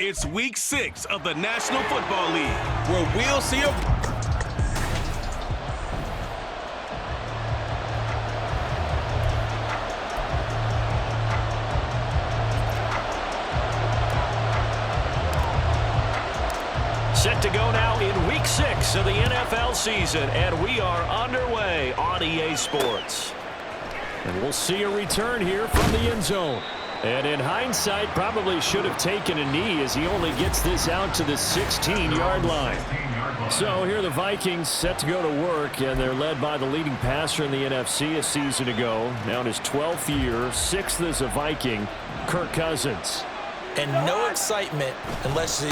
It's week 6 of the National Football League, where we'll see a set to go now in week 6 of the NFL season, and we are underway on EA Sports. And we'll see a return here from the end zone. And in hindsight, probably should have taken a knee as he only gets this out to the 16-yard line. So here are the Vikings set to go to work, and they're led by the leading passer in the NFC a season ago. Now in his 12th year, 6th as a Viking, Kirk Cousins. And no excitement unless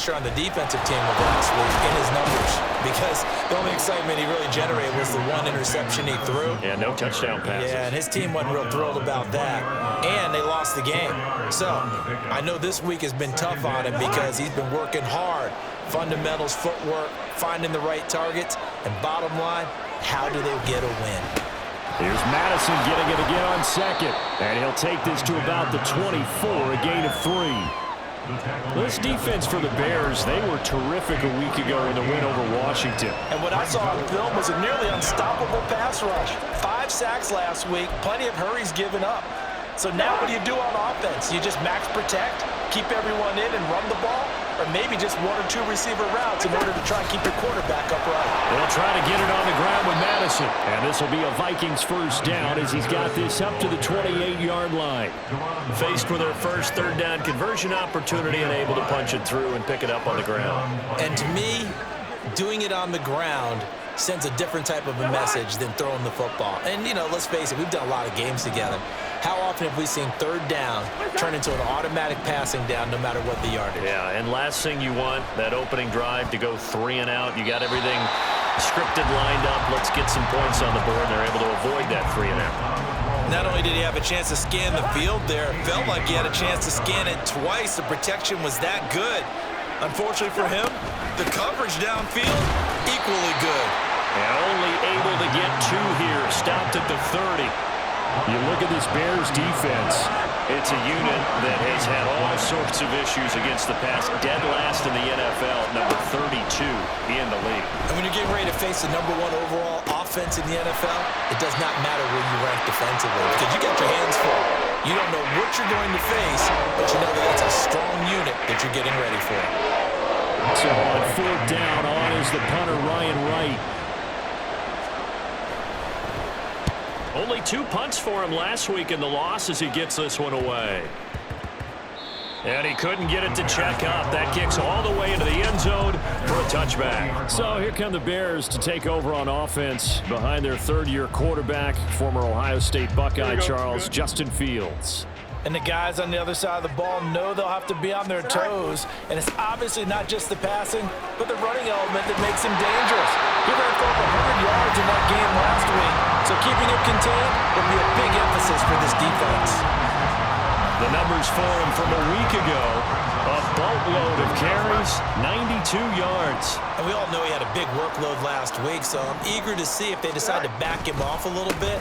you're on the defensive team of last week in his numbers, because the only excitement he really generated was the one interception he threw. Yeah, no touchdown passes. Yeah, and his team wasn't real thrilled about that. And they lost the game. So I know this week has been tough on him because he's been working hard. Fundamentals, footwork, finding the right targets, and bottom line, how do they get a win? Here's Madison getting it again on second. And he'll take this to about the 24, a gain of 3. This defense for the Bears, they were terrific a week ago in the win over Washington. And what I saw on film was a nearly unstoppable pass rush. 5 sacks last week, plenty of hurries given up. So now what do you do on offense? You just max protect, keep everyone in and run the ball? Or maybe just 1 or 2 receiver routes in order to try and keep your quarterback upright. They'll try to get it on the ground with Madison. And this will be a Vikings first down as he's got this up to the 28-yard line. Faced with their first third down conversion opportunity and able to punch it through and pick it up on the ground. And to me, doing it on the ground sends a different type of a message than throwing the football. And, you know, let's face it, we've done a lot of games together. How often have we seen third down turn into an automatic passing down no matter what the yardage? Yeah, and last thing you want, that opening drive to go 3 and out. You got everything scripted, lined up. Let's get some points on the board. They're able to avoid that 3 and out. Not only did he have a chance to scan the field there, it felt like he had a chance to scan it twice. The protection was that good. Unfortunately for him, the coverage downfield, equally good. And only able to get 2 here. Stopped at the 30. You look at this Bears defense. It's a unit that has had all sorts of issues against the pass. Dead last in the NFL, number 32 in the league. And when you're getting ready to face the number 1 overall offense in the NFL, it does not matter where you rank defensively because you got your hands full. You don't know what you're going to face, but you know that it's a strong unit that you're getting ready for. So on 4th down, on is the punter Ryan Wright. Only 2 punts for him last week in the loss as he gets this one away. And he couldn't get it to check up. That kicks all the way into the end zone for a touchback. So here come the Bears to take over on offense behind their 3rd-year quarterback, former Ohio State Buckeye Charles Justin Fields. And the guys on the other side of the ball know they'll have to be on their toes. And it's obviously not just the passing, but the running element that makes him dangerous. He ran for over 100 yards in that game last week. So keeping him contained will be a big emphasis for this defense. The numbers for him from a week ago, a boatload of carries, 92 yards. And we all know he had a big workload last week, so I'm eager to see if they decide to back him off a little bit.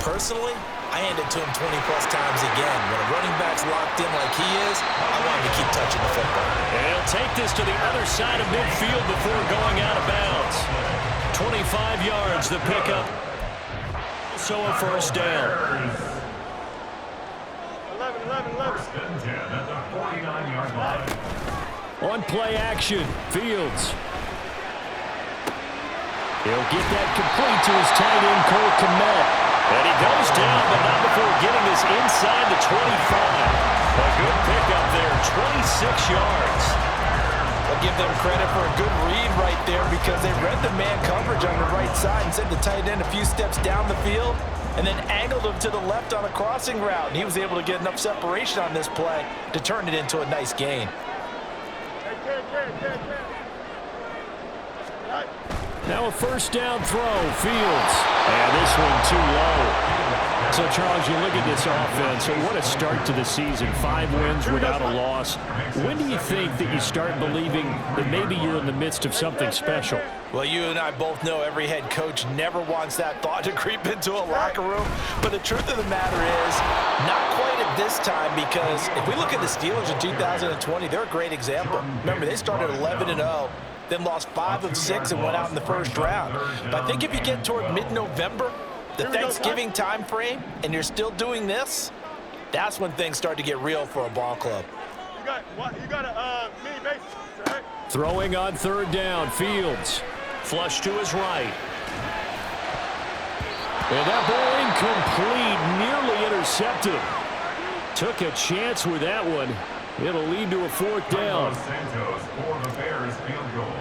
Personally, I hand it to him 20-plus times again. When a running back's locked in like he is, I want him to keep touching the football. And he'll take this to the other side of midfield before going out of bounds. 25 yards the pickup. So a first down. 11. On play action, Fields. He'll get that complete to his tight end, Cole Kmet. And he goes down, but not before getting this inside the 25. A good pickup there, 26 yards. I'll give them credit for a good read right there because they read the man coverage on the right side and sent the tight end a few steps down the field and then angled him to the left on a crossing route. And he was able to get enough separation on this play to turn it into a nice gain. Now a first down throw, Fields. And this one too low. So, Charles, you look at this offense, and what a start to the season. 5 wins without a loss. When do you think that you start believing that maybe you're in the midst of something special? Well, you and I both know every head coach never wants that thought to creep into a locker room. But the truth of the matter is, not quite at this time because if we look at the Steelers in 2020, they're a great example. Remember, they started 11-0, then lost 5 of 6 and went out in the first round. But I think if you get toward mid-November, the Thanksgiving time frame, and you're still doing this, that's when things start to get real for a ball club. You got a mini base, right? Throwing on third down, Fields. Flush to his right. And that ball incomplete, nearly intercepted. Took a chance with that one. It'll lead to a fourth down. Santos for the Bears field goal.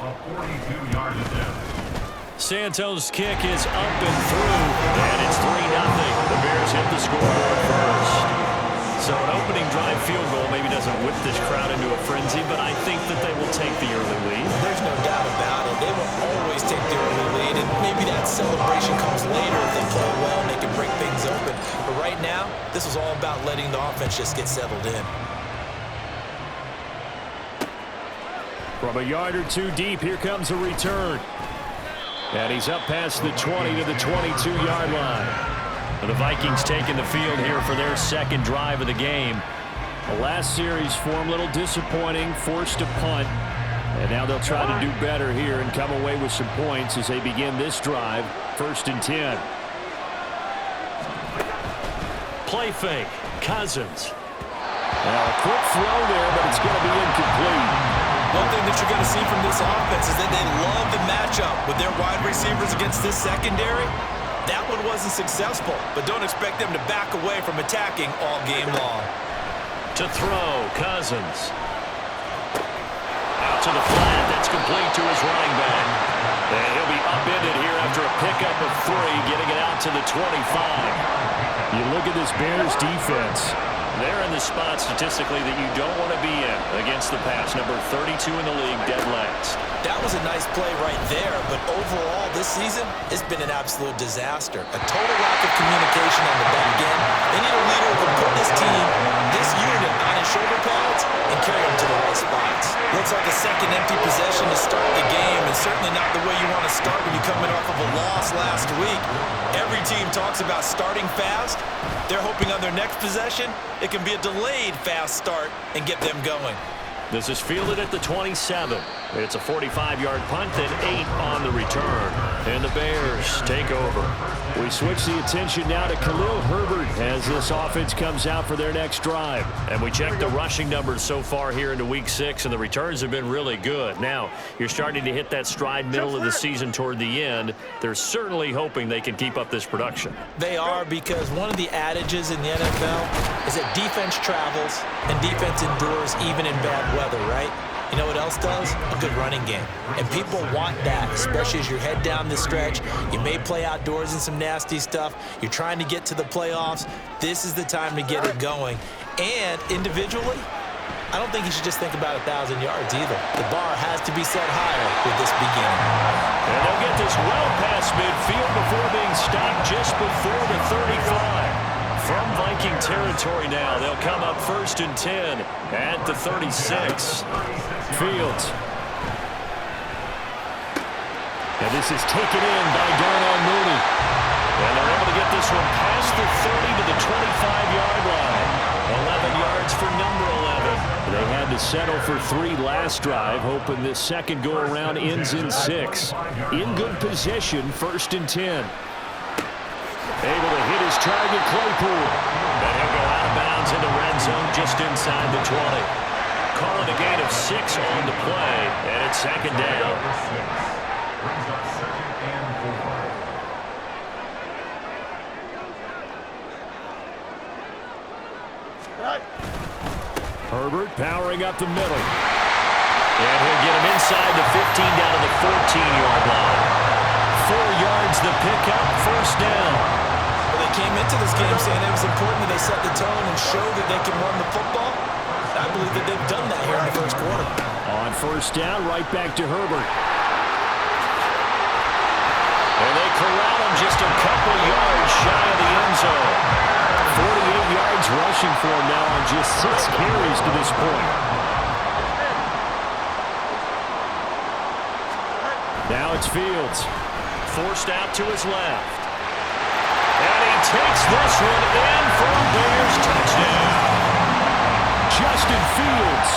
A 42-yard attempt. Santos' kick is up and through, and it's 3-0. The Bears hit the scoreboard first. So an opening drive field goal maybe doesn't whip this crowd into a frenzy, but I think that they will take the early lead. There's no doubt about it. They will always take the early lead, and maybe that celebration comes later if they play well and they can break things open. But right now, this is all about letting the offense just get settled in. From a yard or two deep, here comes a return. And he's up past the 20 to the 22-yard line. The Vikings taking the field here for their second drive of the game. The last series form a little disappointing, forced a punt. And now they'll try to do better here and come away with some points as they begin this drive. 1st and 10. Play fake. Cousins. Now a quick throw there, but it's going to be incomplete. One thing that you're going to see from this offense is that they love the matchup with their wide receivers against this secondary. That one wasn't successful, but don't expect them to back away from attacking all game long. To throw, Cousins. Out to the flat, that's complete to his running back. And he'll be upended here after a pickup of 3, getting it out to the 25. You look at this Bears defense. They're in the spot statistically that you don't want to be in against the pass. Number 32 in the league, dead last. That was a nice play right there, but overall this season, it's been an absolute disaster. A total lack of communication on the back end. They need a leader who can put this team, this unit, on his shoulder pads and carry them to the right spots. Looks like a second empty possession to start the game, and certainly not the way you want to start when you're coming off of a loss last week. Every team talks about starting fast. They're hoping on their next possession, it can be a delayed fast start and get them going. This is fielded at the 27. It's a 45-yard punt, then 8 on the return. And the Bears take over. We switch the attention now to Khalil Herbert as this offense comes out for their next drive. And we check the rushing numbers so far here into Week 6, and the returns have been really good. Now, you're starting to hit that stride middle of the season toward the end. They're certainly hoping they can keep up this production. They are, because one of the adages in the NFL is that defense travels and defense endures even in bad weather, right? You know what else does? A good running game. And people want that, especially as you head down this stretch. You may play outdoors in some nasty stuff. You're trying to get to the playoffs. This is the time to get it going. And individually, I don't think you should just think about 1,000 yards either. The bar has to be set higher with this beginning. And they'll get this well past midfield before being stopped just before the 35. From Viking territory now, they'll come up 1st and 10 at the 36. Fields. And this is taken in by Darnell Mooney. And they're able to get this one past the 30 to the 25-yard line. 11 yards for number 11. They had to settle for 3 last drive, hoping this second go-around ends in 6. In good position, 1st and 10. Able to hit his target, Claypool. And he'll go out of bounds in the red zone just inside the 20. Call it a gain of 6 on the play, and it's 2nd down. Herbert powering up the middle. And he'll get him inside the 15 down to the 14-yard line. 4 yards the pickup, 1st down. They came into this game saying it was important that they set the tone and show that they can run the football. I believe that they've done that here in the first quarter. On 1st down, right back to Herbert. And they corral him just a couple yards shy of the end zone. 48 yards rushing for him now on just 6 carries to this point. Now it's Fields. Forced out to his left. And he takes this one in for a Bears touchdown. Justin Fields,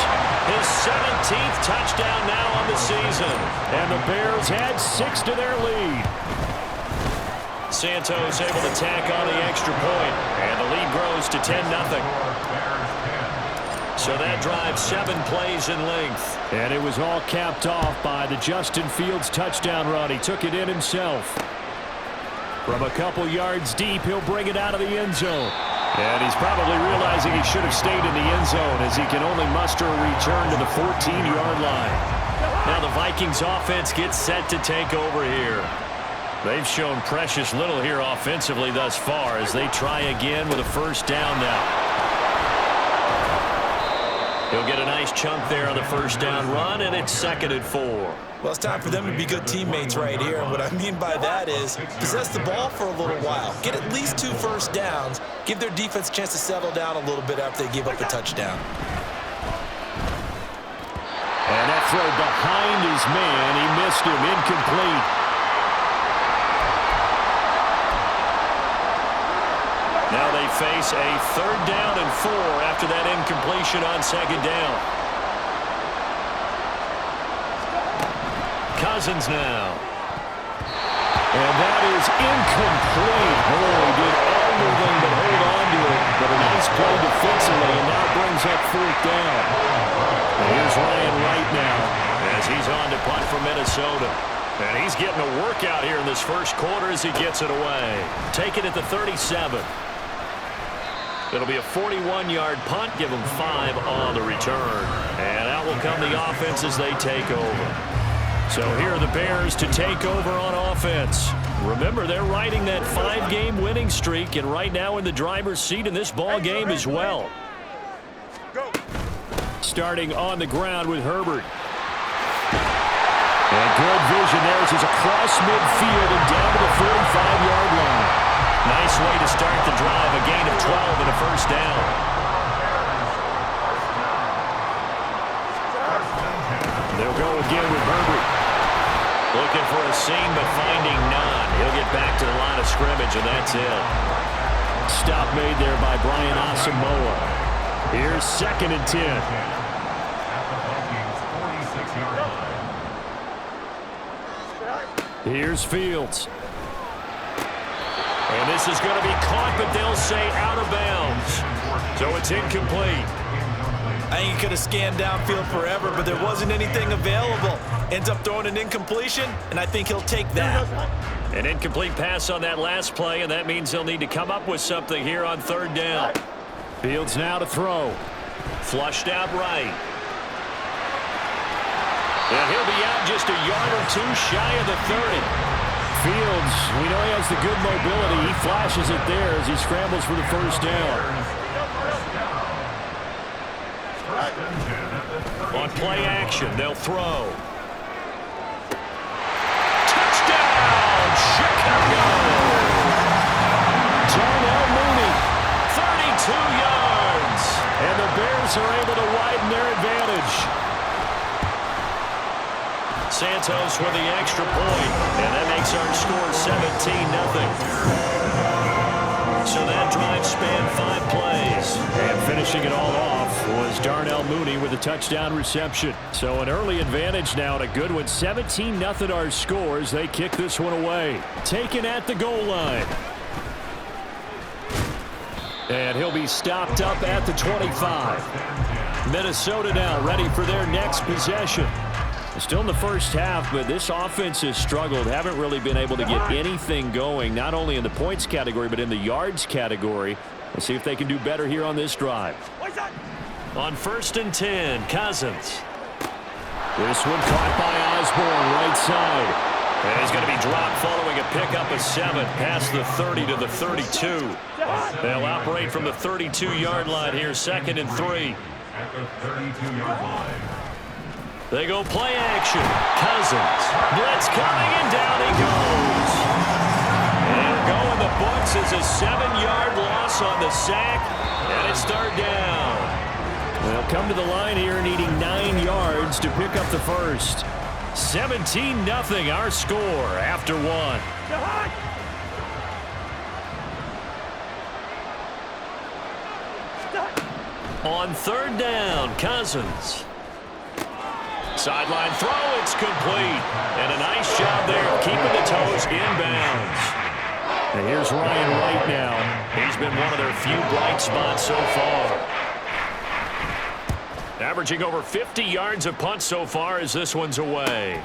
his 17th touchdown now on the season. And the Bears add 6 to their lead. Santos able to tack on the extra point, and the lead grows to 10-0. So that drive 7 plays in length. And it was all capped off by the Justin Fields touchdown run. He took it in himself. From a couple yards deep, he'll bring it out of the end zone. And he's probably realizing he should have stayed in the end zone as he can only muster a return to the 14-yard line. Now the Vikings offense gets set to take over here. They've shown precious little here offensively thus far as they try again with a first down now. He'll get a nice chunk there on the first down run, and it's 2nd and 4. Well, it's time for them to be good teammates right here. And what I mean by that is possess the ball for a little while. Get at least 2 first downs. Give their defense a chance to settle down a little bit after they give up a touchdown. And that throw behind his man. He missed him. Incomplete. Now they face a 3rd down and 4 after that incompletion on 2nd down. Cousins now. And that is incomplete. Oh, he did everything but hold on to it. But a nice play defensively, and now brings up 4th down. And here's Ryan Wright now as he's on to punt for Minnesota. And he's getting a workout here in this first quarter as he gets it away. Take it at the 37. It'll be a 41-yard punt. Give them 5 on the return. And out will come the offense as they take over. So here are the Bears to take over on offense. Remember, they're riding that 5-game winning streak, and right now in the driver's seat in this ball game as well. Starting on the ground with Herbert. And good vision there as he's across midfield and down to the 45-yard line. Nice way to start the drive, a gain of 12 and a first down. They'll go again with Herbert. Looking for a seam, but finding none. He'll get back to the line of scrimmage, and that's it. Stop made there by Brian Asamoah. Here's 2nd and 10. Here's Fields. And this is going to be caught, but they'll say out of bounds. So it's incomplete. I think he could have scanned downfield forever, but there wasn't anything available. Ends up throwing an incompletion, and I think he'll take that. An incomplete pass on that last play, and that means they'll need to come up with something here on 3rd down. Fields now to throw. Flushed out right. And he'll be out just a yard or 2 shy of the 30. Fields, we know he has the good mobility. He flashes it there as he scrambles for the first down. On play action, they'll throw. Touchdown, Chicago! Darnell Mooney, 32 yards. And the Bears are able to widen their advantage. Santos with the extra point, and that makes our score 17-0. So that drive spanned 5 plays. And finishing it all off was Darnell Mooney with a touchdown reception. So an early advantage now, and a good one. 17-0 our scores. They kick this one away. Taken at the goal line. And he'll be stopped up at the 25. Minnesota now ready for their next possession. Still in the first half, but this offense has struggled. Haven't really been able to get anything going, not only in the points category, but in the yards category. We'll see if they can do better here on this drive. On 1st and 10, Cousins. This one caught by Osborne, right side. And he's going to be dropped following a pickup of 7 past the 30 to the 32. They'll operate from the 32-yard line here, 2nd and 3. At the 32-yard line. They go play action. Cousins. Blitz coming, and down he goes. And go in the books as a 7-yard loss on the sack. And it's 3rd down. They'll come to the line here needing 9 yards to pick up the first. 17-0 our score after 1. On third down, Cousins. Sideline throw, it's complete. And a nice job there of keeping the toes inbounds. And here's Ryan Wright now. He's been one of their few bright spots so far. Averaging over 50 yards of punt so far as this one's away.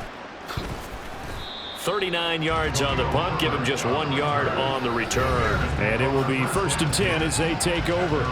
39 yards on the punt, give him just 1 yard on the return. And it will be 1st and 10 as they take over.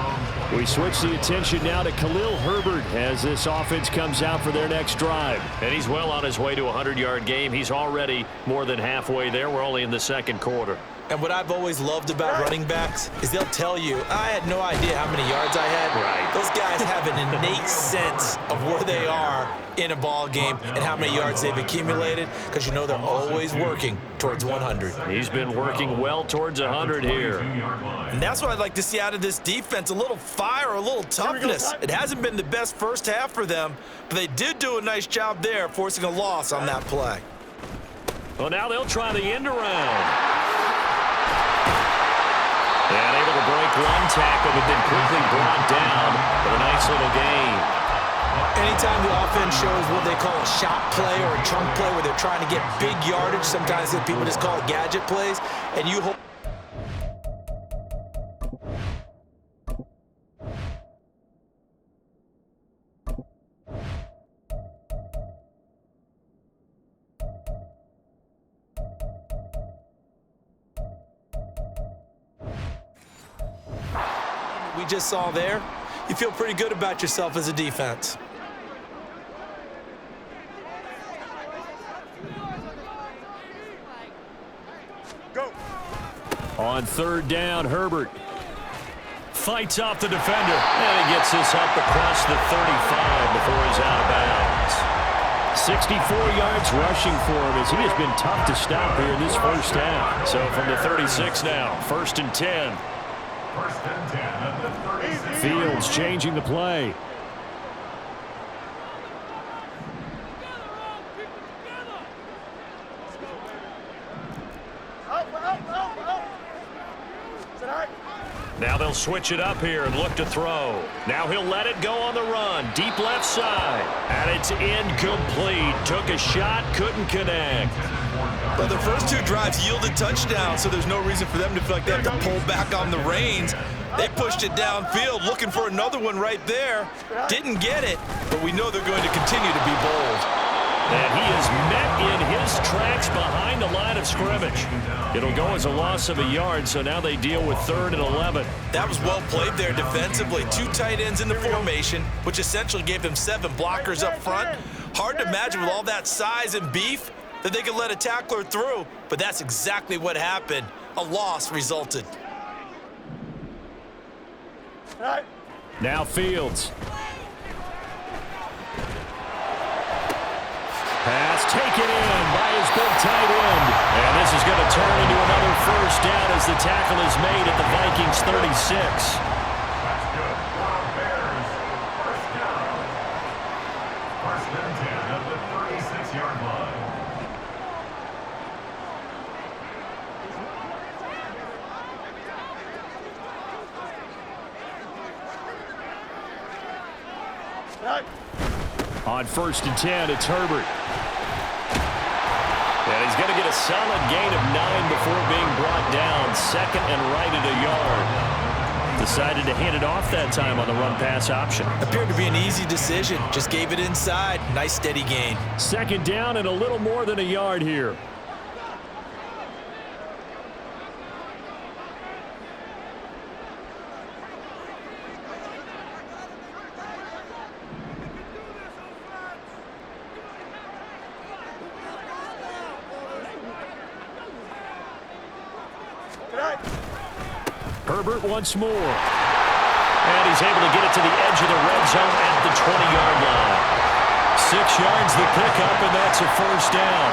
We switch the attention now to Khalil Herbert as this offense comes out for their next drive. And he's well on his way to a 100-yard game. He's already more than halfway there. We're only in the second quarter. And what I've always loved about running backs is they'll tell you, I had no idea how many yards I had. Right. Those guys have an innate sense of where they are in a ball game and how many yards they've accumulated, because you know they're always working towards 100. He's been working well towards 100 here. And that's what I'd like to see out of this defense, a little fire, a little toughness. It hasn't been the best first half for them, but they did do a nice job there, forcing a loss on that play. Well, now they'll try the end around. And able to break one tackle, but then quickly brought down with a nice little gain. Anytime the offense shows what they call a shot play or a chunk play where they're trying to get big yardage, sometimes people just call it gadget plays, and you hold. We just saw there, you feel pretty good about yourself as a defense. Go. On third down, Herbert Fights off the defender. And he gets this up across the 35 before he's out of bounds. 64 yards rushing for him as he has been tough to stop here in this first half. So from the 36 now, 1st and 10. 1st and 10 at the 36. Fields changing the play. Now they'll switch it up here and look to throw. Now he'll let it go on the run. Deep left side. And it's incomplete. Took a shot, couldn't connect. But the first two drives yielded touchdowns, so there's no reason for them to feel like they have to pull back on the reins. They pushed it downfield, looking for another one right there. Didn't get it, but we know they're going to continue to be bold. And he is met in his tracks behind the line of scrimmage. It'll go as a loss of a yard, so now they deal with 3rd and 11. That was well played there defensively. 2 tight ends in the formation, which essentially gave them 7 blockers up front. Hard to imagine with all that size and beef that they could let a tackler through, but that's exactly what happened. A loss resulted. Now Fields. Pass taken in by his big tight end. And this is going to turn into another 1st down as the tackle is made at the Vikings 36. That's good. Bears. 1st down. 1st and 10 at the 36-yard line. On 1st and 10, it's Herbert. And he's going to get a solid gain of 9 before being brought down. 2nd and right at a yard. Decided to hand it off that time on the run-pass option. Appeared to be an easy decision. Just gave it inside. Nice steady gain. 2nd down and a little more than a yard here. Herbert once more. And he's able to get it to the edge of the red zone at the 20-yard line. 6 yards the pickup, and that's a 1st down.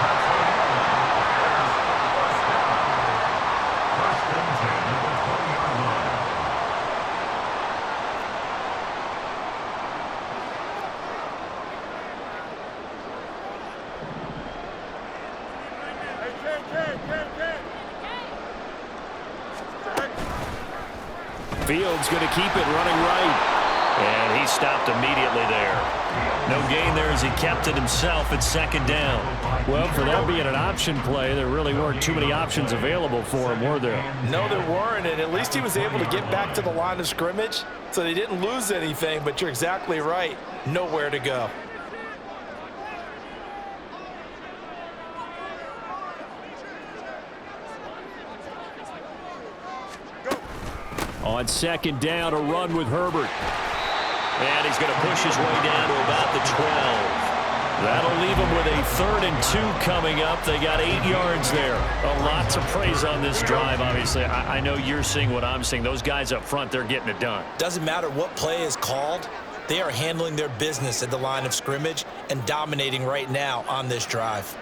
Fields going to keep it running right. And he stopped immediately there. No gain there as he kept it himself at second down. Well, for that being an option play, there really weren't too many options available for him, were there? No, there weren't, and at least he was able to get back to the line of scrimmage, so they didn't lose anything, but you're exactly right. Nowhere to go. On second down, a run with Herbert. And he's going to push his way down to about the 12. That'll leave him with a 3rd and 2 coming up. They got 8 yards there. A lot to praise on this drive, obviously. I know you're seeing what I'm seeing. Those guys up front, they're getting it done. Doesn't matter what play is called. They are handling their business at the line of scrimmage and dominating right now on this drive.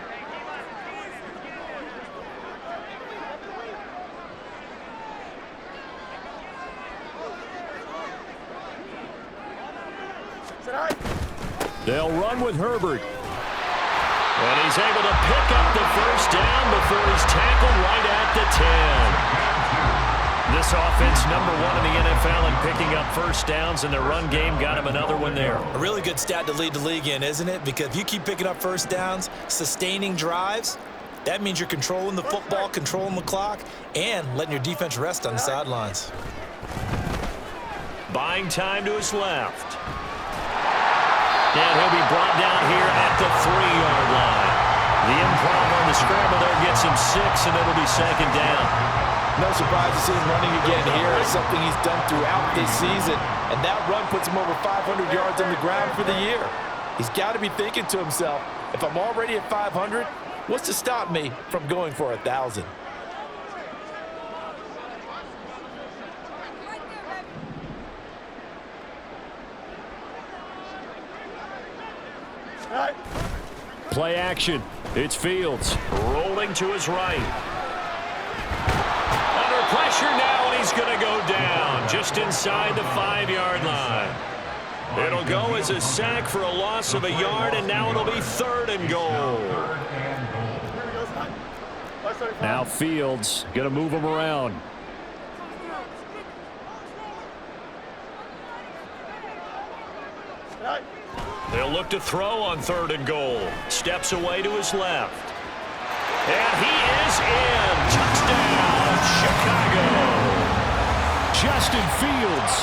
They'll run with Herbert. And he's able to pick up the first down before he's tackled right at the 10. This offense, number 1 in the NFL in picking up first downs, and their run game got him another one there. A really good stat to lead the league in, isn't it? Because if you keep picking up first downs, sustaining drives, that means you're controlling the football, controlling the clock, and letting your defense rest on the sidelines. Buying time to his left. And he'll be brought down here at the 3-yard line. The improv on the scramble there gets him 6, and it'll be second down. No surprise to see him running again here. It's something he's done throughout this season, and that run puts him over 500 yards on the ground for the year. He's got to be thinking to himself, if I'm already at 500, what's to stop me from going for 1,000? Play action. It's Fields. Rolling to his right. Under pressure now, and he's going to go down just inside the 5-yard line. It'll go as a sack for a loss of a yard, and now it'll be 3rd and goal. Now Fields going to move him around. They'll look to throw on 3rd and goal. Steps away to his left. And he is in. Touchdown, Chicago. Justin Fields.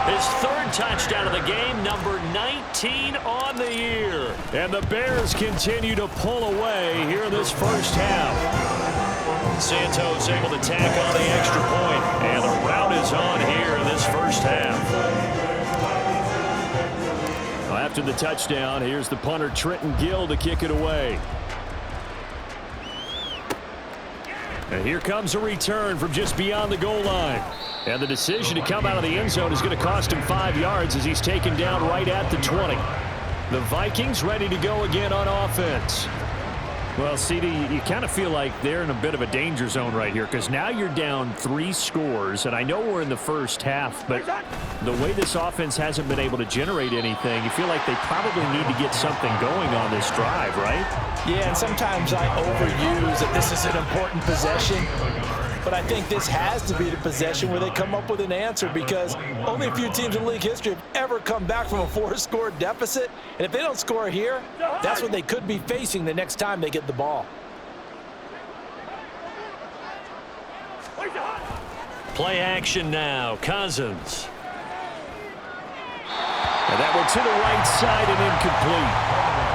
His 3rd touchdown of the game, number 19 on the year. And the Bears continue to pull away here in this first half. Santos able to tack on the extra point. And the rout is on here in this first half. After the touchdown, here's the punter Trenton Gill to kick it away. And here comes a return from just beyond the goal line. And the decision to come out of the end zone is going to cost him 5 yards as he's taken down right at the 20. The Vikings ready to go again on offense. Well, CD, you kind of feel like they're in a bit of a danger zone right here because now you're down 3 scores, and I know we're in the first half, but the way this offense hasn't been able to generate anything, you feel like they probably need to get something going on this drive, right? Yeah, and sometimes I overuse that this is an important possession, but I think this has to be the possession where they come up with an answer because only a few teams in league history have ever come back from a 4-score deficit, and if they don't score here, that's what they could be facing the next time they get the ball. Play action now. Cousins. And that one to the right side and incomplete.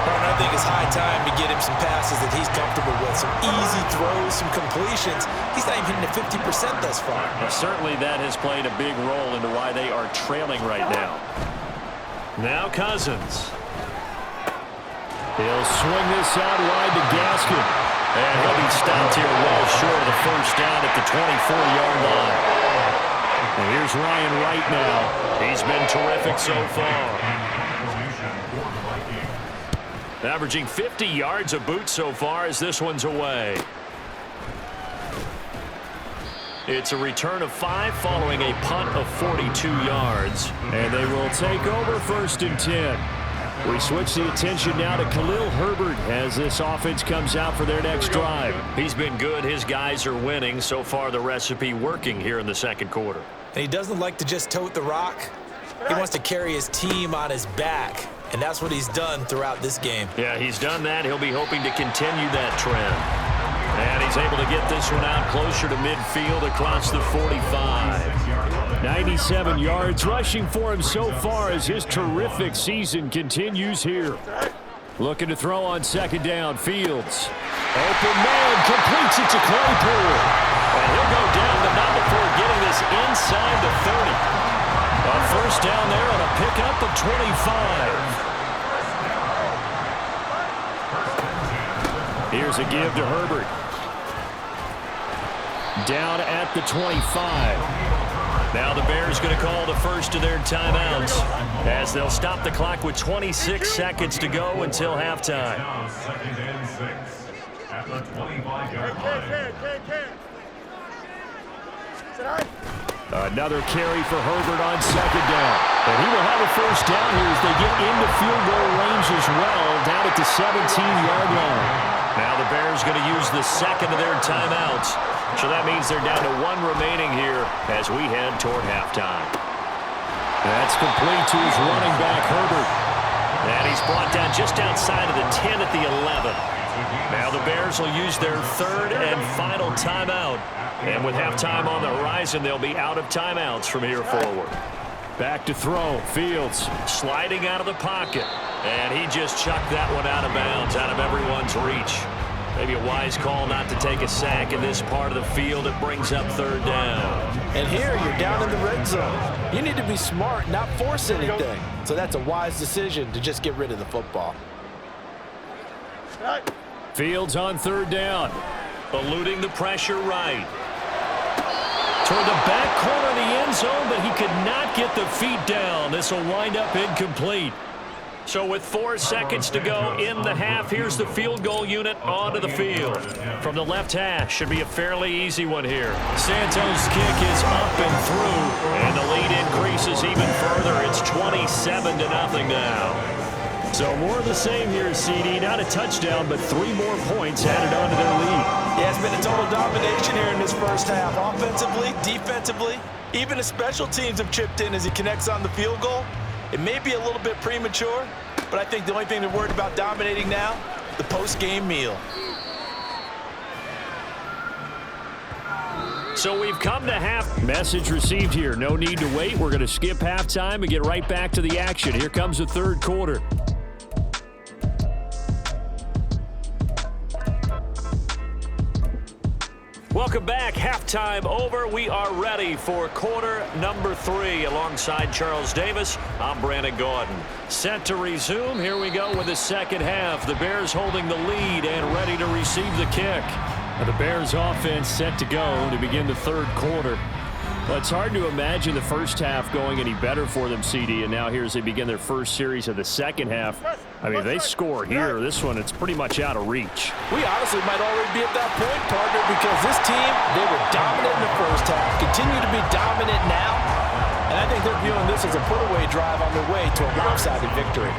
I think it's high time to get him some passes that he's comfortable with. Some easy throws, some completions. He's not even hitting at 50% thus far. Well, certainly that has played a big role into why they are trailing right now. Now Cousins. He'll swing this out wide to Gaskin. And he'll be stopped here well short of the first down at the 24-yard line. And here's Ryan Wright now. He's been terrific so far. Averaging 50 yards a boot so far as this one's away. It's a return of 5 following a punt of 42 yards. And they will take over 1st and 10. We switch the attention now to Khalil Herbert as this offense comes out for their next drive. He's been good. His guys are winning. So far, the recipe working here in the second quarter. And he doesn't like to just tote the rock. He wants to carry his team on his back, and that's what he's done throughout this game. Yeah, he's done that. He'll be hoping to continue that trend. And he's able to get this one out closer to midfield across the 45. 97 yards rushing for him so far as his terrific season continues here. Looking to throw on second down. Fields. Open man, completes it to Claypool. And he'll go down, but not before getting this inside the 30. A first down there on a pickup of 25. Here's a give to Herbert. Down at the 25. Now the Bears going to call the first of their timeouts as they'll stop the clock with 26 seconds to go until halftime. Now 2nd and 6 at the 25-yard line. Another carry for Herbert on second down. And he will have a first down here as they get into field goal range as well, down at the 17-yard line. Now the Bears going to use the second of their timeouts. So that means they're down to one remaining here as we head toward halftime. That's complete to his running back, Herbert. And he's brought down just outside of the 10 at the 11. Now the Bears will use their third and final timeout. And with halftime on the horizon, they'll be out of timeouts from here forward. Back to throw. Fields. Sliding out of the pocket. And he just chucked that one out of bounds, out of everyone's reach. Maybe a wise call not to take a sack in this part of the field. It brings up third down. And here you're down in the red zone. You need to be smart, not force anything. So that's a wise decision to just get rid of the football. Fields on third down. Eluding the pressure right. Toward the back corner of the end zone, but he could not get the feet down. This will wind up incomplete. So with 4 seconds to go in the half, here's the field goal unit onto the field. From the left hash, should be a fairly easy one here. Santos' kick is up and through, and the lead increases even further. It's 27-0 now. So more of the same here, CD. Not a touchdown, but 3 more points added onto their lead. Yeah, it's been a total domination here in this first half. Offensively, defensively, even the special teams have chipped in as he connects on the field goal. It may be a little bit premature, but I think the only thing they're worried about dominating now, the post-game meal. So we've come to half. Message received here. No need to wait. We're going to skip halftime and get right back to the action. Here comes the third quarter. Welcome back. Halftime over. We are ready for quarter number 3. Alongside Charles Davis, I'm Brandon Gordon. Set to resume. Here we go with the second half. The Bears holding the lead and ready to receive the kick. Now the Bears offense set to go to begin the third quarter. Well, it's hard to imagine the first half going any better for them, CD, and now here as they begin their first series of the second half. I mean, if they score here, this one, it's pretty much out of reach. We honestly might already be at that point, partner, because this team, they were dominant in the first half, continue to be dominant now, and I think they're viewing this as a put-away drive on their way to a lopsided victory.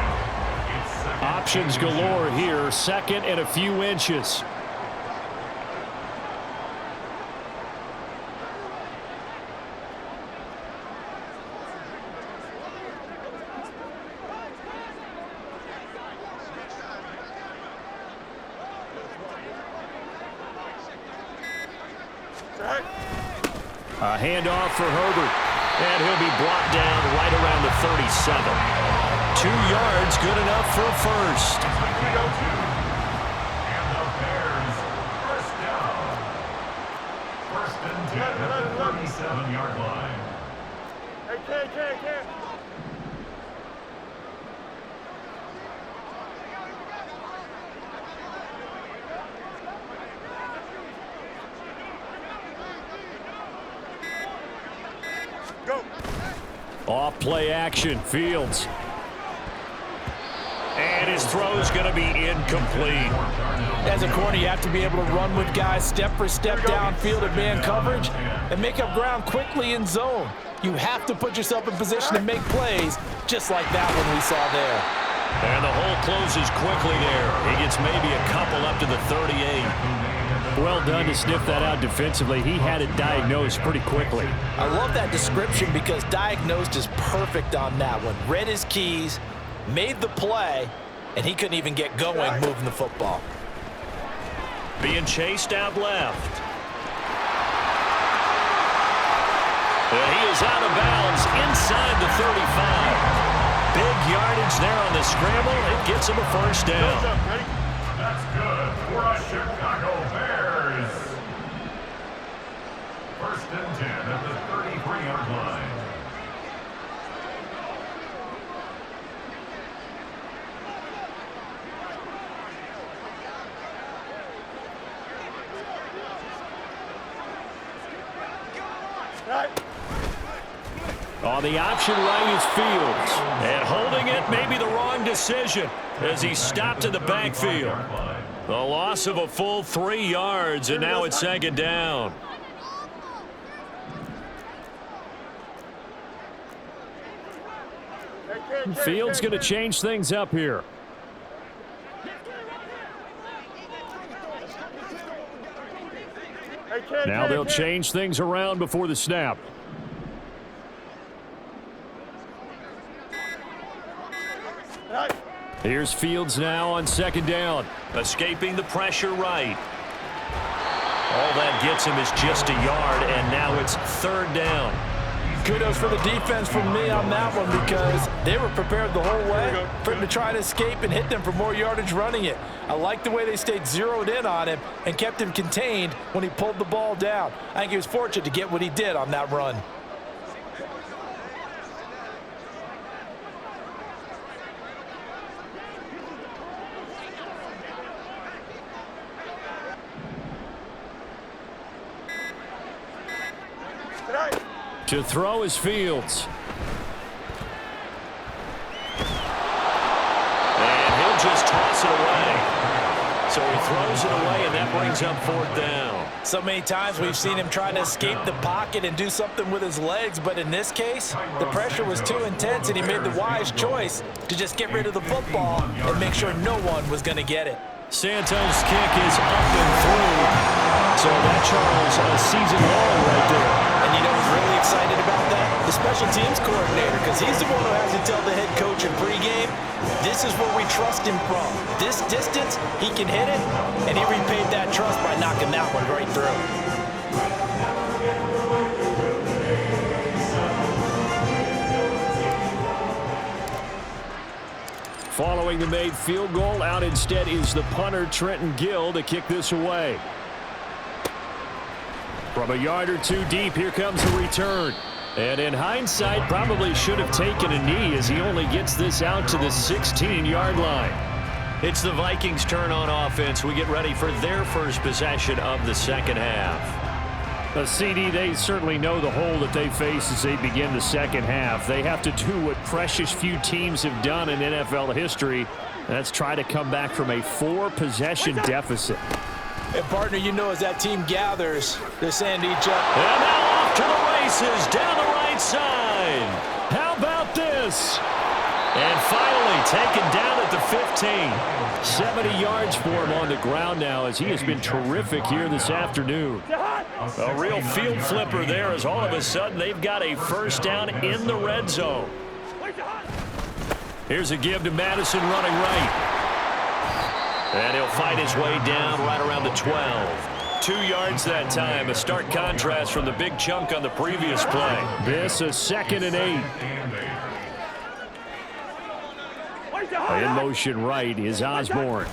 Options galore here, second and a few inches. A handoff for Herbert. And he'll be brought down right around the 37. 2 yards, good enough for a first. And the Bears, first down. 1st and 10 at the 37-yard line. Hey, Off play action, Fields. And his throw's going to be incomplete. As a corner, you have to be able to run with guys step for step downfield at man coverage and make up ground quickly in zone. You have to put yourself in position to make plays just like that one we saw there. And the hole closes quickly there. He gets maybe a couple up to the 38. Well done to sniff that out defensively. He had it diagnosed pretty quickly. I love that description because diagnosed is perfect on that one. Read his keys, made the play, and he couldn't even get going moving the football. Being chased out left. And he is out of bounds inside the 35. Big yardage there on the scramble. It gets him a first down. That's good for the Chicago Bears. First and 10 at the 33-yard line. On the option right is Fields. And holding it may be the wrong decision as he stopped in the backfield. The loss of a full 3 yards, and now it's second down. Fields going to change things up here. Now they'll change things around before the snap. Here's Fields now on second down. Escaping the pressure right. All that gets him is just a yard, and now it's third down. Kudos for the defense from me on that one because they were prepared the whole way for him to try to escape and hit them for more yardage running it. I like the way they stayed zeroed in on him and kept him contained when he pulled the ball down. I think he was fortunate to get what he did on that run. To throw is Fields. And he'll just toss it away. So he throws it away, and that brings up fourth down. So many times we've seen him trying to escape the pocket and do something with his legs, but in this case, the pressure was too intense, and he made the wise choice to just get rid of the football and make sure no one was going to get it. Santos' kick is up and through. So that, Charles, a season long right there. And you know who's really excited about that? The special teams coordinator, because he's the one who has to tell the head coach in pregame, this is where we trust him from. This distance, he can hit it, and he repaid that trust by knocking that one right through. Following the made field goal, out instead is the punter, Trenton Gill, to kick this away. From a yard or two deep, here comes the return. And in hindsight, probably should have taken a knee as he only gets this out to the 16-yard line. It's the Vikings' turn on offense. We get ready for their first possession of the second half. A CD, they certainly know the hole that they face as they begin the second half. They have to do what precious few teams have done in NFL history. That's try to come back from a 4-possession deficit. And partner, you know as that team gathers, they're saying to each other. And now off to the races down the right side. How about this? And finally taken down at the 15. 70 yards for him on the ground now as he has been terrific here this afternoon. A real field flipper there as all of a sudden they've got a first down in the red zone. Here's a give to Madison running right. And he'll fight his way down right around the 12. 2 yards that time. A stark contrast from the big chunk on the previous play. This a 2nd and 8. In motion right is Osborne.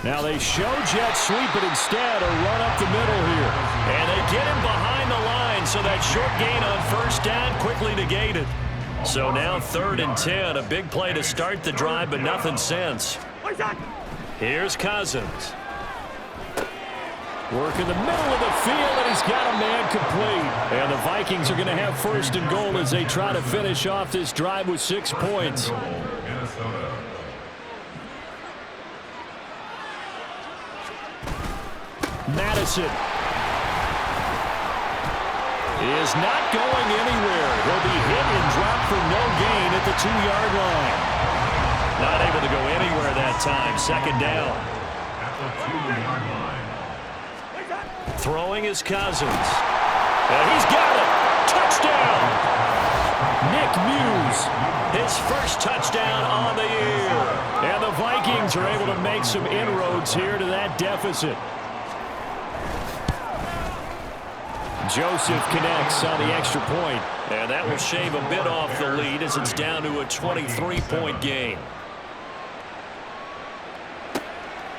Now they show jet sweep, but instead a run up the middle here. And they get him behind the line, so that short gain on first down quickly negated. So now 3rd and 10. A big play to start the drive, but nothing since. Here's Cousins. Work in the middle of the field, and he's got a man complete. And the Vikings are going to have 1st and goal as they try to finish off this drive with 6 points. Madison is not going anywhere. He'll be hit and dropped for no gain at the 2-yard line. Not able to go anywhere that time. Second down. At the 2-yard line. Throwing is Cousins. And he's got it. Touchdown. Nick Muse, his first touchdown on the year. And the Vikings are able to make some inroads here to that deficit. Joseph connects on the extra point, and that will shave a bit off the lead as it's down to a 23-point game.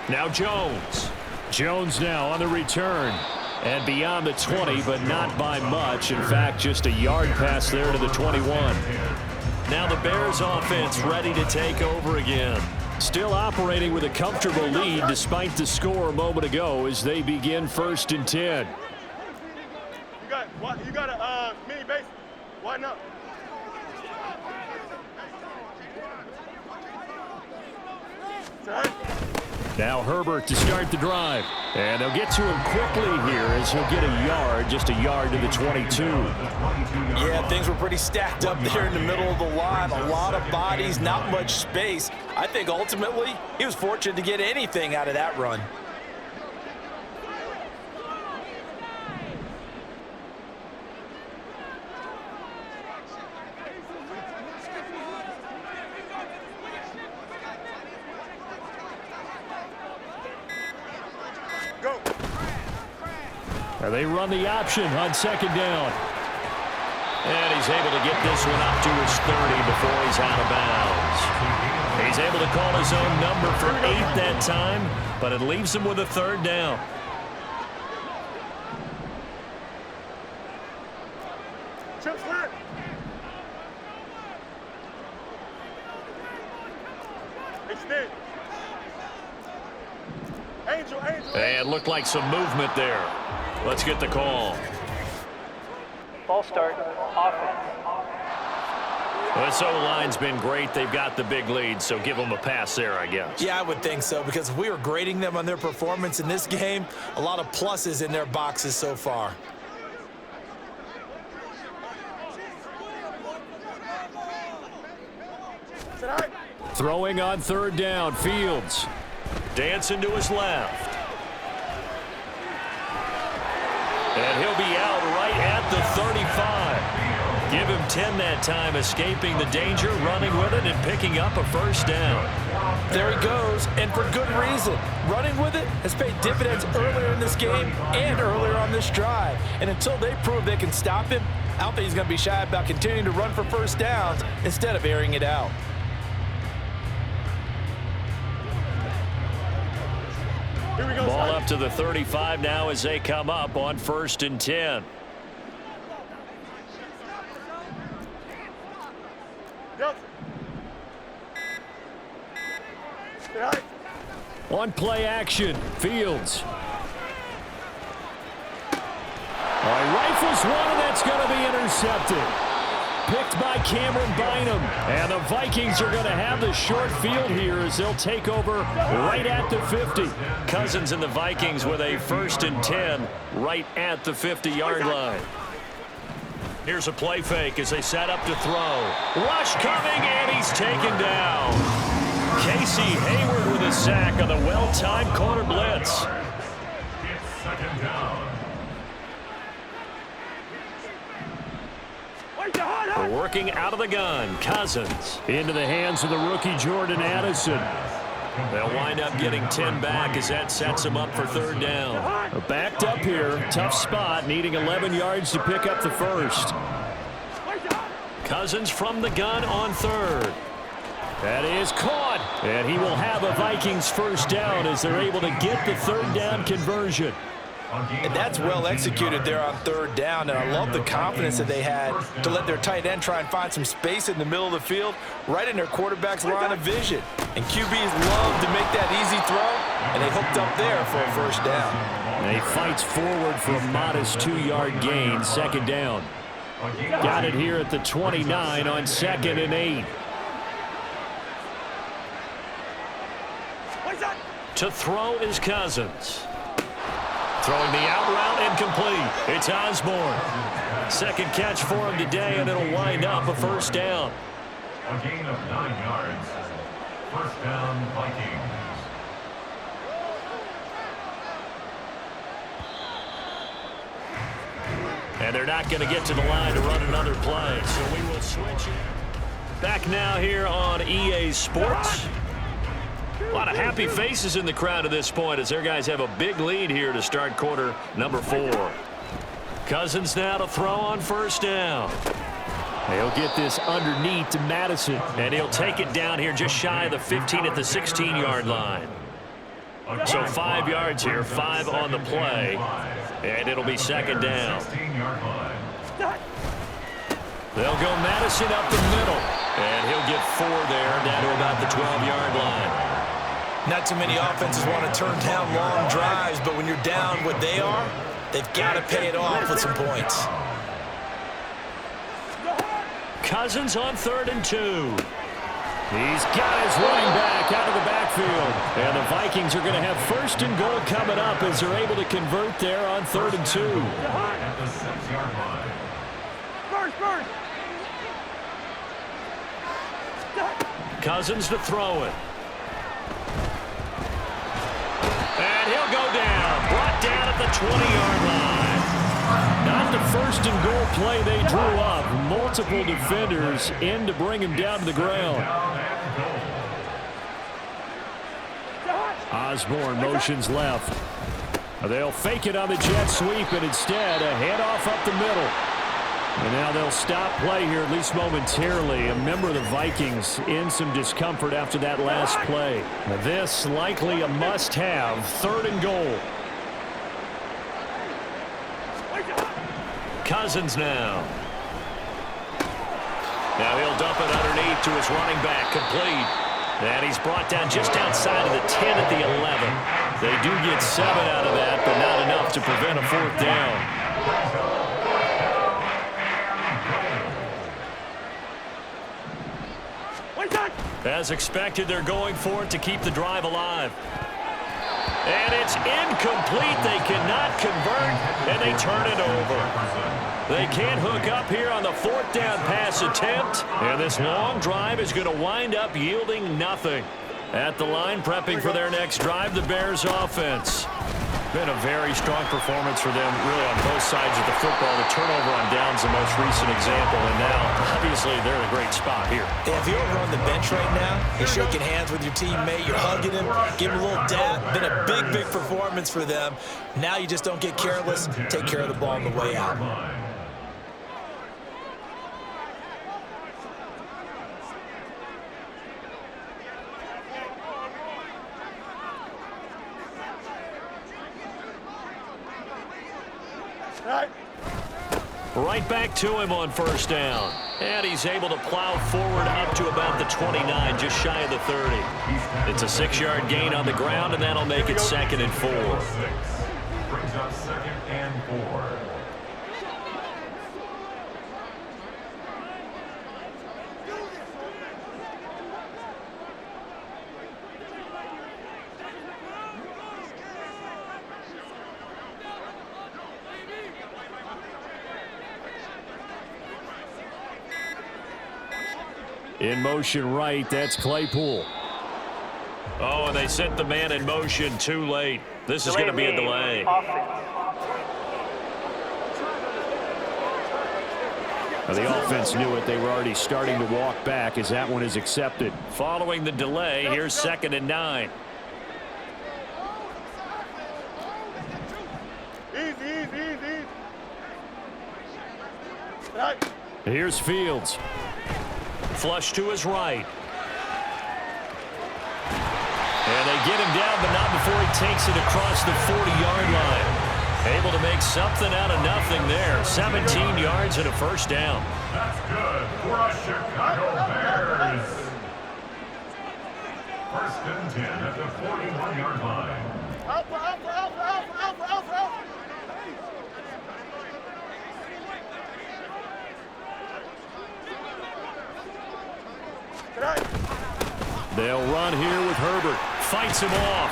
Now Jones. Jones now on the return. And beyond the 20, but not by much. In fact, just a yard pass there to the 21. Now the Bears offense ready to take over again. Still operating with a comfortable lead despite the score a moment ago as they begin 1st and 10. You got a mini base. Why not? Now Herbert to start the drive. And they'll get to him quickly here as he'll get a yard, just a yard to the 22. Yeah, things were pretty stacked up there in the middle of the line. A lot of bodies, not much space. I think ultimately he was fortunate to get anything out of that run. And they run the option on 2nd down. And he's able to get this one up to his 30 before he's out of bounds. He's able to call his own number for 8 that time, but it leaves him with a 3rd down. And looked like some movement there. Let's get the call. Ball start, offense. This O-line's been great. They've got the big lead, so give them a pass there, I guess. Yeah, I would think so, because if we were grading them on their performance in this game, a lot of pluses in their boxes so far. Throwing on 3rd down, Fields. Dancing to his left. And he'll be out right at the 35. Give him 10 that time, escaping the danger, running with it, and picking up a 1st down. There he goes, and for good reason. Running with it has paid dividends earlier in this game and earlier on this drive. And until they prove they can stop him, I don't think he's going to be shy about continuing to run for 1st downs instead of airing it out. Ball up to the 35 now as they come up on 1st and 10. On play action, Fields. Rifles one, and that's going to be intercepted. Picked by Cameron Bynum. And the Vikings are going to have the short field here as they'll take over right at the 50. Cousins and the Vikings with a 1st and 10 right at the 50-yard line. Here's a play fake as they set up to throw. Rush coming, and he's taken down. Casey Hayward with a sack on the well-timed corner blitz. It's 2nd down. Working out of the gun, Cousins. Into the hands of the rookie Jordan Addison. They'll wind up getting 10 back as that sets them up for 3rd down. Backed up here, tough spot, needing 11 yards to pick up the 1st. Cousins from the gun on 3rd. That is caught, and he will have a Vikings 1st down as they're able to get the 3rd down conversion. And that's well executed there on 3rd down, and I love the confidence that they had to let their tight end try and find some space in the middle of the field, right in their quarterback's line of vision. And QBs love to make that easy throw, and they hooked up there for a 1st down. And he fights forward for a modest 2-yard gain, 2nd down. Got it here at the 29 on 2nd and 8. To throw is Cousins. Throwing the out route incomplete. It's Osborne. 2nd catch for him today, and it'll wind up a 1st down. A gain of 9 yards. First down, Vikings. And they're not going to get to the line to run another play, so we will switch it. Back now here on EA Sports. A lot of happy faces in the crowd at this point as their guys have a big lead here to start quarter number 4. Cousins now to throw on first down. He'll get this underneath to Madison, and he'll take it down here just shy of the 15 at the 16-yard line. So 5 yards here, 5 on the play, and it'll be second down. They'll go Madison up the middle, and he'll get 4 there down to about the 12-yard line. Not too many offenses want to turn down long drives, but when you're down what they are, they've got to pay it off with some points. Cousins on 3rd and 2. He's got his running back out of the backfield. And the Vikings are going to have 1st and goal coming up as they're able to convert there on 3rd and 2. At the 6-yard line. Cousins to throw it. And he'll go down. Brought down at the 20-yard line. Not the 1st and goal play they drew up. Multiple defenders in to bring him down to the ground. Osborne motions left. They'll fake it on the jet sweep, and instead a handoff up the middle. And now they'll stop play here, at least momentarily. A member of the Vikings in some discomfort after that last play. This likely a must-have, 3rd and goal. Cousins now. Now he'll dump it underneath to his running back, complete. And he's brought down just outside of the 10 at the 11. They do get 7 out of that, but not enough to prevent a 4th down. As expected, they're going for it to keep the drive alive. And it's incomplete. They cannot convert, and they turn it over. They can't hook up here on the 4th down pass attempt, and this long drive is going to wind up yielding nothing. At the line, prepping for their next drive, the Bears offense. Been a very strong performance for them, really, on both sides of the football. The turnover on downs, the most recent example, and now, obviously, they're in a great spot here. Yeah, if you're over on the bench right now, you're shaking hands with your teammate, you're hugging him, give him a little dap. Been a big, big performance for them. Now you just don't get careless, take care of the ball on the way out. Right back to him on first down. And he's able to plow forward up to about the 29, just shy of the 30. It's a 6-yard gain on the ground, and that'll make it 2nd and 4. Brings up 2nd and 4. In motion right, that's Claypool. Oh, and they sent the man in motion too late. This is going to be a delay. Now, the offense knew it. They were already starting to walk back as that one is accepted. Following the delay, here's 2nd and 9. Easy. Here's Fields. Flush to his right. And they get him down, but not before he takes it across the 40-yard line. Able to make something out of nothing there. 17 yards and a 1st down. That's good for us Chicago Bears. 1st and 10 at the 41-yard line. Alpha. They'll run here with Herbert. Fights him off.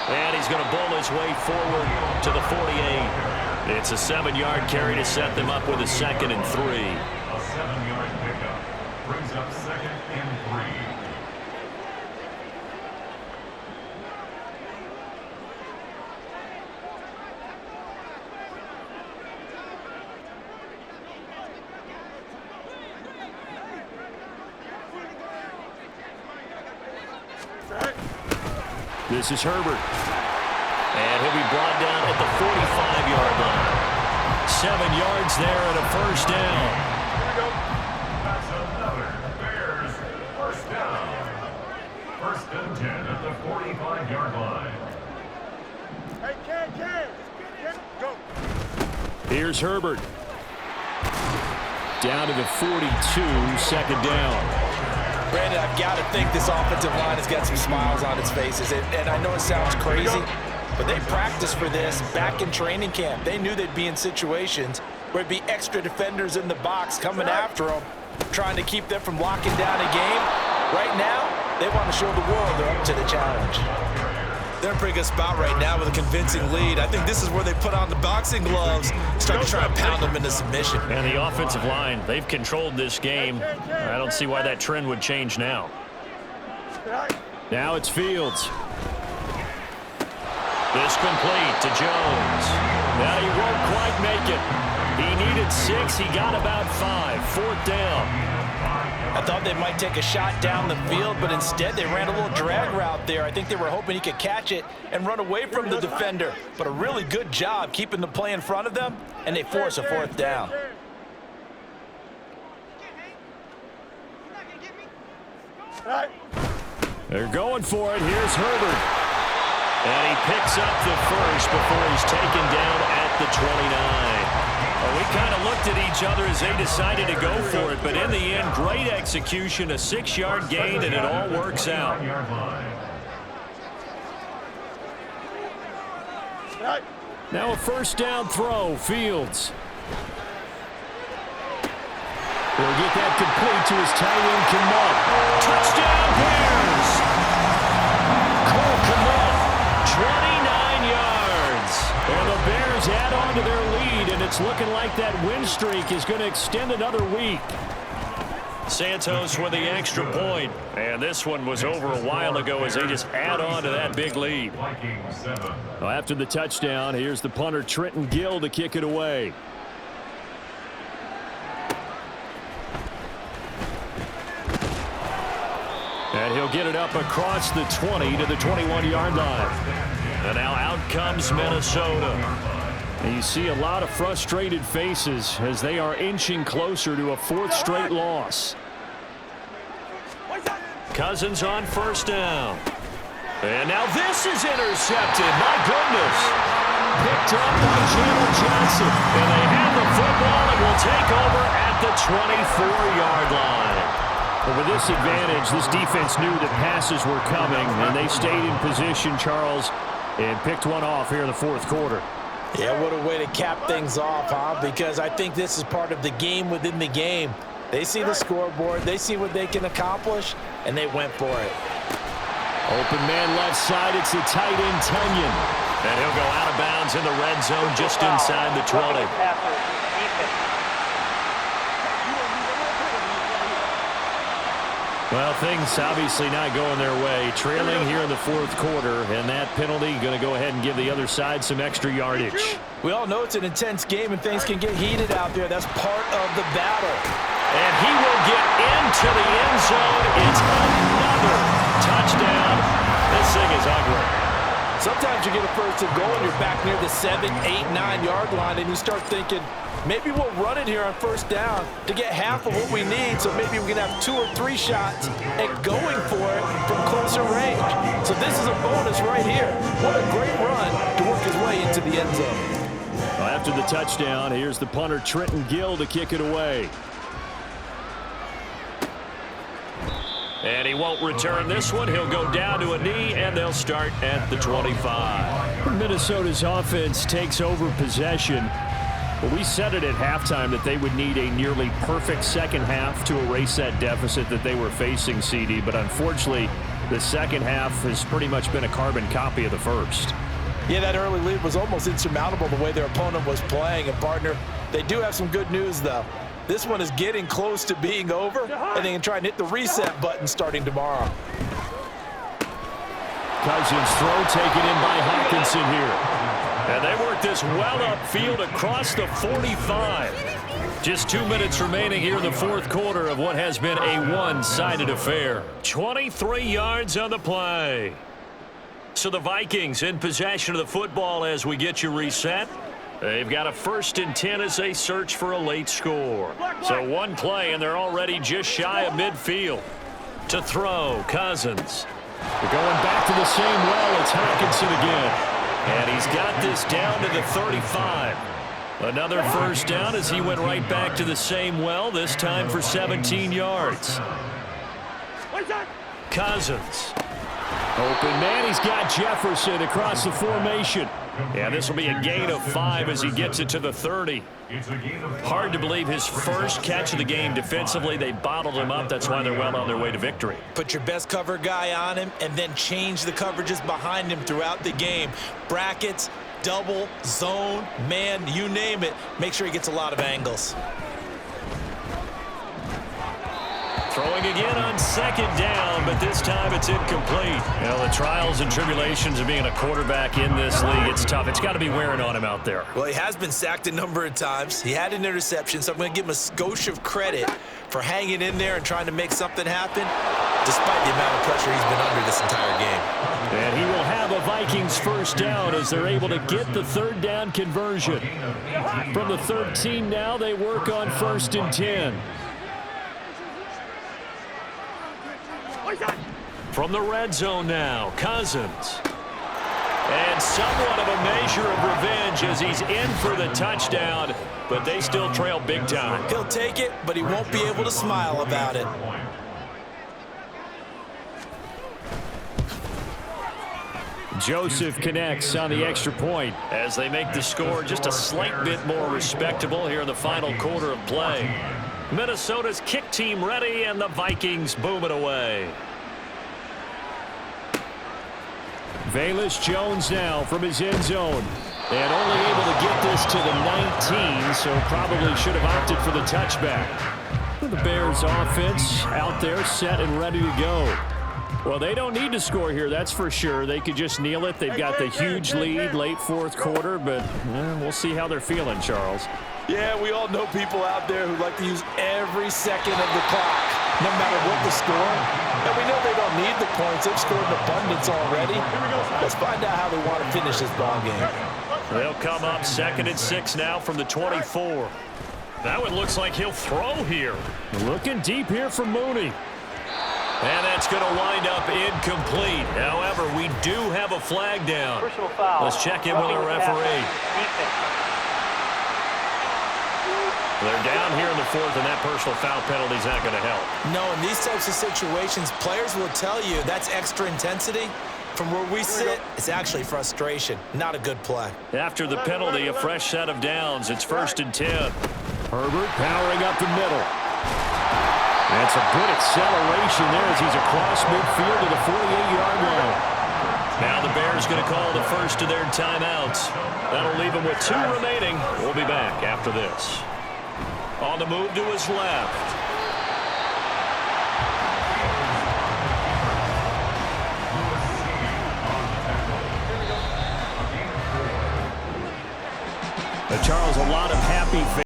And he's going to bowl his way forward to the 48. It's a 7-yard carry to set them up with a 2nd and 3. A 7-yard pickup brings up 2nd and 3. This is Herbert. And he'll be brought down at the 45-yard line. 7 yards there and a first down. That's another Bears first down. First and 10 at the 45-yard line. Hey, Ken, go. Here's Herbert. Down to the 42, second down. Brandon, I've got to think this offensive line has got some smiles on its faces. And I know it sounds crazy, but they practiced for this back in training camp. They knew they'd be in situations where it'd be extra defenders in the box coming after them, trying to keep them from locking down a game. Right now, they want to show the world they're up to the challenge. They're in a pretty good spot right now with a convincing lead. I think this is where they put on the boxing gloves, start to try and pound them into submission. And the offensive line, they've controlled this game. I don't see why that trend would change now. Now it's Fields. This complete to Jones. Now he won't quite make it. He needed 6. He got about 5. 4th down. I thought they might take a shot down the field, but instead they ran a little drag route there. I think they were hoping he could catch it and run away from the defender. But a really good job keeping the play in front of them, and they force a 4th down. They're going for it. Here's Herbert. And he picks up the first before he's taken down at the 29. Well, we kind of looked at each other as they decided to go for it, but in the end, great execution, a 6-yard gain, and it all works out. Now a first down throw, Fields. He'll get that complete to his tight end, Kmet. Touchdown, Bears! Cole Kmet, 29 yards. And the Bears add on to their lead, and it's looking like that win streak is going to extend another week. Santos with the extra point. And this one was over a while ago as they just add on to that big lead. Well, after the touchdown, here's the punter, Trenton Gill, to kick it away. And he'll get it up across the 20 to the 21-yard line. And now out comes Minnesota. And you see a lot of frustrated faces as they are inching closer to a 4th straight loss. Cousins on first down. And now this is intercepted. My goodness. Picked up by Chandler Johnson. And they have the football and will take over at the 24-yard line. But with this advantage, this defense knew that passes were coming, and they stayed in position, Charles, and picked one off here in the 4th quarter. Yeah, what a way to cap things off, huh? Because I think this is part of the game within the game. They see the scoreboard, they see what they can accomplish, and they went for it. Open man left side, it's the tight end, Tunyon. And he'll go out of bounds in the red zone just inside the 20. Well, things obviously not going their way. Trailing here in the 4th quarter, and that penalty going to go ahead and give the other side some extra yardage. We all know it's an intense game, and things can get heated out there. That's part of the battle. And he will get into the end zone. It's another touchdown. This thing is ugly. Sometimes you get a first and goal, and you're back near the 7, 8, 9-yard line, and you start thinking, maybe we'll run it here on first down to get half of what we need, so maybe we can have 2 or 3 shots at going for it from closer range. So this is a bonus right here. What a great run to work his way into the end zone. Well, after the touchdown, here's the punter, Trenton Gill, to kick it away. And he won't return this one. He'll go down to a knee, and they'll start at the 25. Minnesota's offense takes over possession. Well, we said it at halftime that they would need a nearly perfect second half to erase that deficit that they were facing, CD. But unfortunately, the second half has pretty much been a carbon copy of the first. Yeah, that early lead was almost insurmountable the way their opponent was playing. And, partner, they do have some good news, though. This one is getting close to being over, and they can try and hit the reset button starting tomorrow. Cousins throw taken in by Hawkinson here. And they work this well upfield across the 45. Just 2 minutes remaining here in the 4th quarter of what has been a one-sided affair. 23 yards on the play. So the Vikings in possession of the football as we get you reset. They've got a 1st and 10 as they search for a late score. So one play, and they're already just shy of midfield. To throw, Cousins. They're going back to the same well. It's Hawkinson again. And he's got this down to the 35. Another 1st down as he went right back to the same well, this time for 17 yards. Cousins. Open man, he's got Jefferson across the formation. Yeah, this will be a gain of 5 as he gets it to the 30. Hard to believe his first catch of the game defensively. They bottled him up. That's why they're well on their way to victory. Put your best cover guy on him and then change the coverages behind him throughout the game. Brackets, double, zone, man, you name it. Make sure he gets a lot of angles. Throwing again on 2nd down, but this time it's incomplete. You know, the trials and tribulations of being a quarterback in this league, it's tough. It's got to be wearing on him out there. Well, he has been sacked a number of times. He had an interception, so I'm going to give him a skosh of credit for hanging in there and trying to make something happen, despite the amount of pressure he's been under this entire game. And he will have a Vikings 1st down as they're able to get the 3rd down conversion. From the 13 now, they work on 1st and 10. From the red zone now, Cousins. And somewhat of a measure of revenge as he's in for the touchdown, but they still trail big time. He'll take it, but he won't be able to smile about it. Joseph connects on the extra point. As they make the score just a slight bit more respectable here in the final quarter of play. Minnesota's kick team ready, and the Vikings boom it away. Velus Jones now from his end zone. And only able to get this to the 19, so probably should have opted for the touchback. The Bears offense out there set and ready to go. Well, they don't need to score here, that's for sure. They could just kneel it. They've got the huge lead late 4th quarter, but we'll see how they're feeling, Charles. Yeah, we all know people out there who like to use every second of the clock, no matter what the score. And we know they don't need the points. They've scored in abundance already. Let's find out how they want to finish this ball game. They'll come up 2nd and 6 now from the 24. That one looks like he'll throw here. Looking deep here for Mooney. And that's going to wind up incomplete. However, we do have a flag down. Personal foul. Let's check in with our referee. They're down here in the 4th, and that personal foul penalty is not going to help. No, in these types of situations, players will tell you that's extra intensity. From where we sit, it's actually frustration. Not a good play. After the penalty, a fresh set of downs. It's 1st and 10. Herbert powering up the middle. That's a good acceleration there as he's across midfield to the 48-yard line. Now the Bears going to call the first of their timeouts. That'll leave them with 2 remaining. We'll be back after this. On the move to his left. Charles, a lot of happy fans.